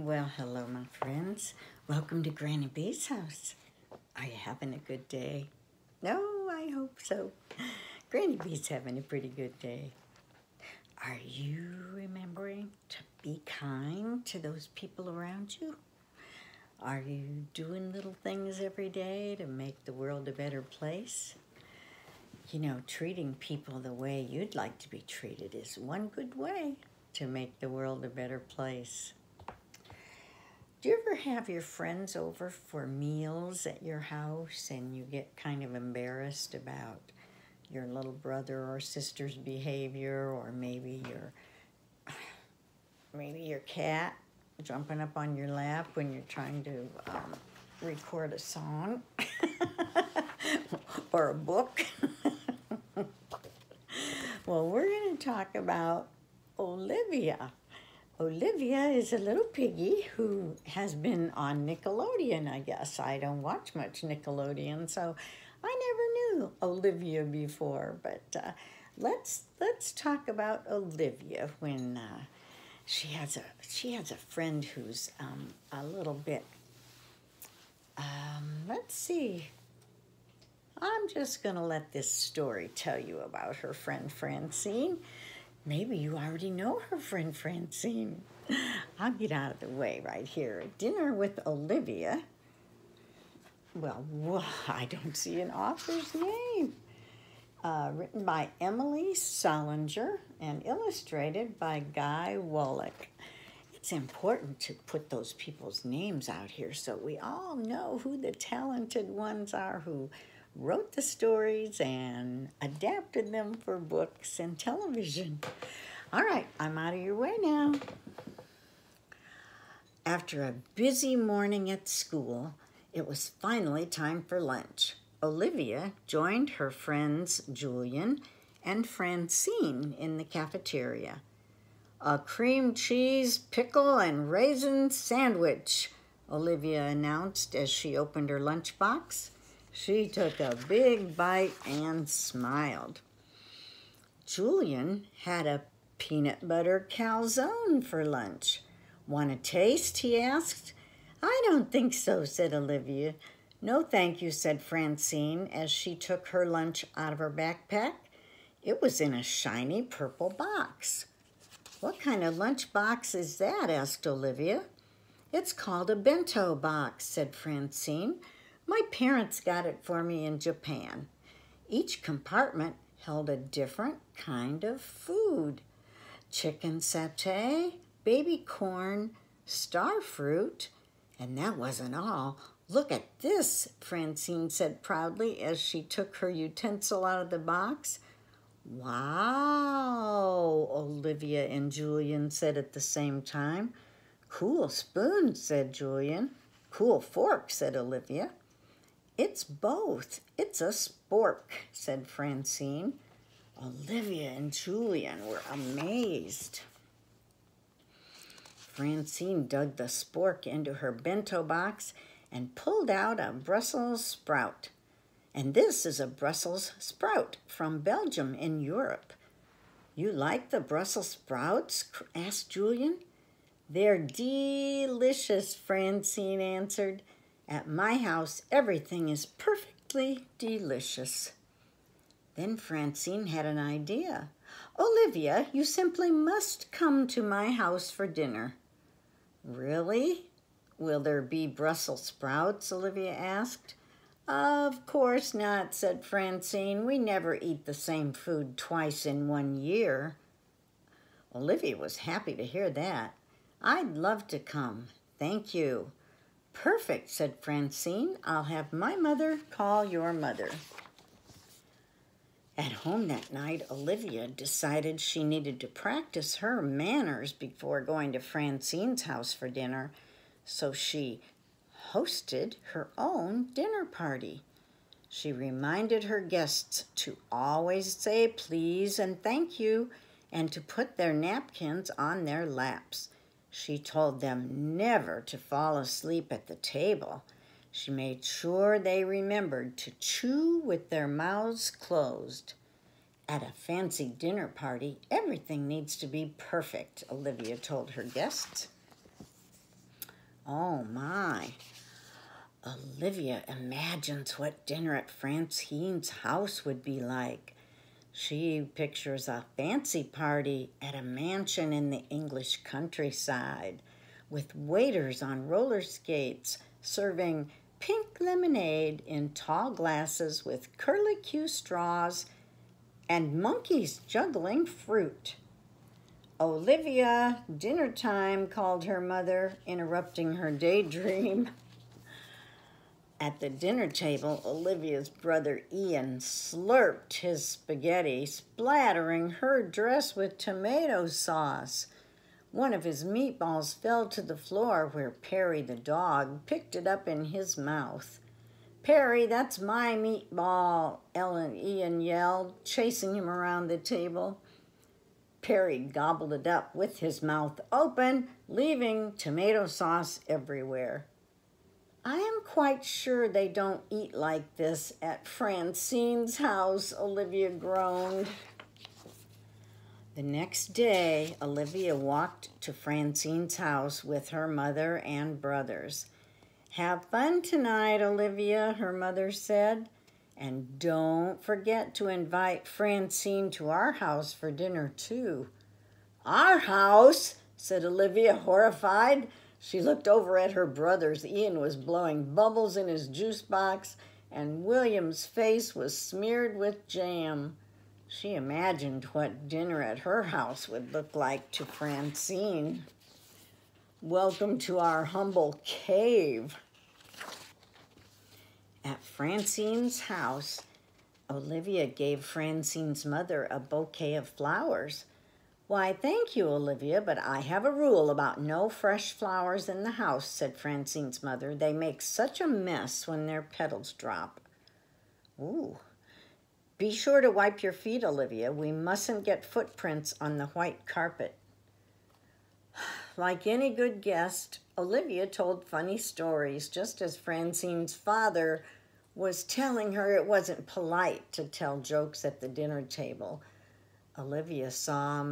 Well, hello, my friends. Welcome to Granny B's house. Are you having a good day? No, I hope so. Granny B's having a pretty good day. Are you remembering to be kind to those people around you? Are you doing little things every day to make the world a better place? You know, treating people the way you'd like to be treated is one good way to make the world a better place. Do you ever have your friends over for meals at your house and you get kind of embarrassed about your little brother or sister's behavior, or maybe your cat jumping up on your lap when you're trying to record a song or a book? Well, we're going to talk about Olivia. Olivia is a little piggy who has been on Nickelodeon, I guess. I don't watch much Nickelodeon, so I never knew Olivia before. But let's talk about Olivia when she has a friend who's a little bit. Let's see. I'm just gonna let this story tell you about her friend Francine. Maybe you already know her friend Francine. I'll get out of the way right here. Dinner with Olivia. Well, I don't see an author's name. Written by Emily Solinger and illustrated by Guy Wallach. It's important to put those people's names out here so we all know who the talented ones are who wrote the stories and adapted them for books and television. All right, I'm out of your way now. After a busy morning at school, it was finally time for lunch. Olivia joined her friends Julian and Francine in the cafeteria. "A cream cheese, pickle, and raisin sandwich," Olivia announced as she opened her lunchbox. She took a big bite and smiled. Julian had a peanut butter calzone for lunch. "Want a taste?" he asked. "I don't think so," said Olivia. "No, thank you," said Francine as she took her lunch out of her backpack. It was in a shiny purple box. "What kind of lunch box is that?" asked Olivia. "It's called a bento box," said Francine. "My parents got it for me in Japan." Each compartment held a different kind of food. Chicken satay, baby corn, star fruit, and that wasn't all. "Look at this," Francine said proudly as she took her utensil out of the box. "Wow," Olivia and Julian said at the same time. "Cool spoon," said Julian. "Cool fork," said Olivia. "It's both. It's a spork," said Francine. Olivia and Julian were amazed. Francine dug the spork into her bento box and pulled out a Brussels sprout. "And this is a Brussels sprout from Belgium in Europe." "You like the Brussels sprouts?" asked Julian. "They're delicious," Francine answered. "At my house, everything is perfectly delicious." Then Francine had an idea. "Olivia, you simply must come to my house for dinner." "Really? Will there be Brussels sprouts?" Olivia asked. "Of course not," said Francine. "We never eat the same food twice in 1 year." Olivia was happy to hear that. "I'd love to come. Thank you." "Perfect," said Francine. "I'll have my mother call your mother." At home that night, Olivia decided she needed to practice her manners before going to Francine's house for dinner, so she hosted her own dinner party. She reminded her guests to always say please and thank you and to put their napkins on their laps. She told them never to fall asleep at the table. She made sure they remembered to chew with their mouths closed. At a fancy dinner party, everything needs to be perfect, Olivia told her guests. Oh my. Olivia imagines what dinner at Francine's house would be like. She pictures a fancy party at a mansion in the English countryside with waiters on roller skates serving pink lemonade in tall glasses with curlicue straws and monkeys juggling fruit. "Olivia, dinner time," called her mother, interrupting her daydream. At the dinner table, Olivia's brother Ian slurped his spaghetti, splattering her dress with tomato sauce. One of his meatballs fell to the floor where Perry the dog picked it up in his mouth. "Perry, that's my meatball," Ian yelled, chasing him around the table. Perry gobbled it up with his mouth open, leaving tomato sauce everywhere. "I am quite sure they don't eat like this at Francine's house," Olivia groaned. The next day, Olivia walked to Francine's house with her mother and brothers. "Have fun tonight, Olivia," her mother said. "And don't forget to invite Francine to our house for dinner, too." "Our house?" said Olivia, horrified. She looked over at her brothers. Ian was blowing bubbles in his juice box, and William's face was smeared with jam. She imagined what dinner at her house would look like to Francine. "Welcome to our humble cave." At Francine's house, Olivia gave Francine's mother a bouquet of flowers. "Why, thank you, Olivia, but I have a rule about no fresh flowers in the house," said Francine's mother. "They make such a mess when their petals drop." "Ooh. Be sure to wipe your feet, Olivia. We mustn't get footprints on the white carpet." Like any good guest, Olivia told funny stories, just as Francine's father was telling her it wasn't polite to tell jokes at the dinner table. Olivia saw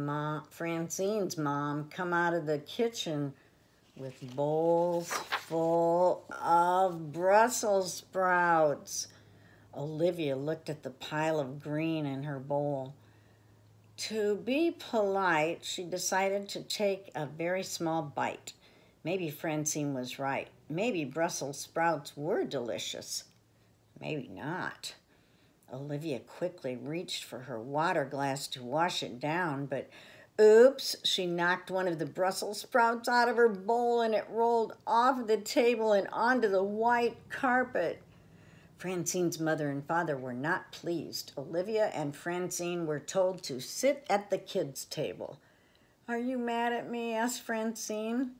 Francine's mom come out of the kitchen with bowls full of Brussels sprouts. Olivia looked at the pile of green in her bowl. To be polite, she decided to take a very small bite. Maybe Francine was right. Maybe Brussels sprouts were delicious. Maybe not. Olivia quickly reached for her water glass to wash it down, but oops, she knocked one of the Brussels sprouts out of her bowl and it rolled off the table and onto the white carpet. Francine's mother and father were not pleased. Olivia and Francine were told to sit at the kids' table. "Are you mad at me?" asked Francine.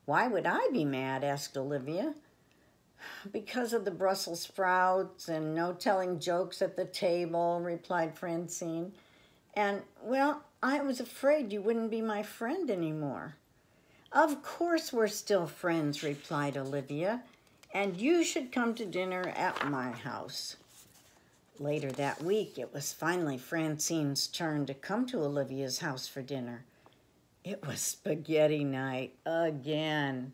"Why would I be mad?" asked Olivia. "Because of the Brussels sprouts and no telling jokes at the table," replied Francine. "And, well, I was afraid you wouldn't be my friend anymore." "Of course we're still friends," replied Olivia, "and you should come to dinner at my house." Later that week, it was finally Francine's turn to come to Olivia's house for dinner. It was spaghetti night again.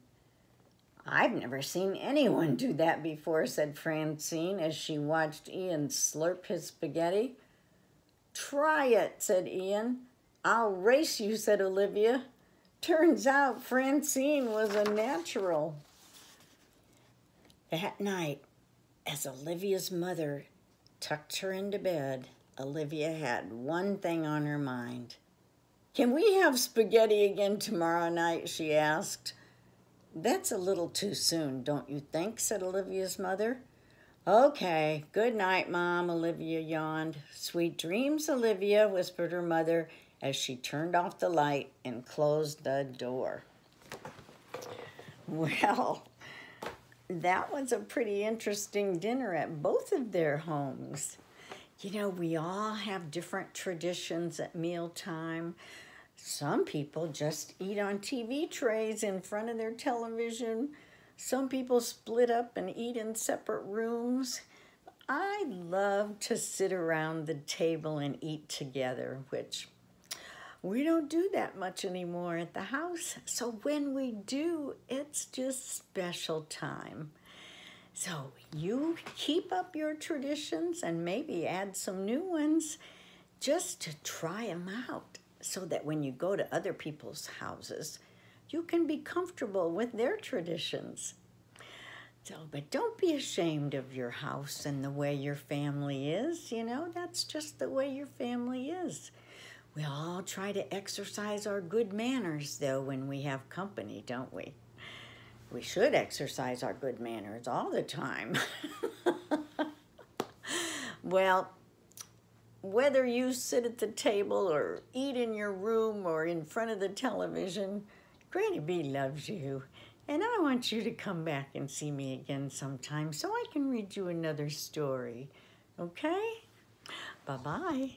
"I've never seen anyone do that before," said Francine as she watched Ian slurp his spaghetti. "Try it," said Ian. "I'll race you," said Olivia. Turns out Francine was a natural. That night, as Olivia's mother tucked her into bed, Olivia had one thing on her mind. "Can we have spaghetti again tomorrow night?" she asked. "That's a little too soon, don't you think?" said Olivia's mother. "Okay, good night, Mom," Olivia yawned. "Sweet dreams, Olivia," whispered her mother as she turned off the light and closed the door. Well, that was a pretty interesting dinner at both of their homes. You know, we all have different traditions at mealtime. Some people just eat on TV trays in front of their television. Some people split up and eat in separate rooms. I love to sit around the table and eat together, which We don't do that much anymore at the house, so when we do, it's just special time. So you keep up your traditions and maybe add some new ones just to try them out so that when you go to other people's houses, you can be comfortable with their traditions. So, but don't be ashamed of your house and the way your family is. You know, that's just the way your family is. We all try to exercise our good manners, though, when we have company, don't we? We should exercise our good manners all the time. Well, whether you sit at the table or eat in your room or in front of the television, Granny B loves you. And I want you to come back and see me again sometime so I can read you another story. Okay? Bye-bye.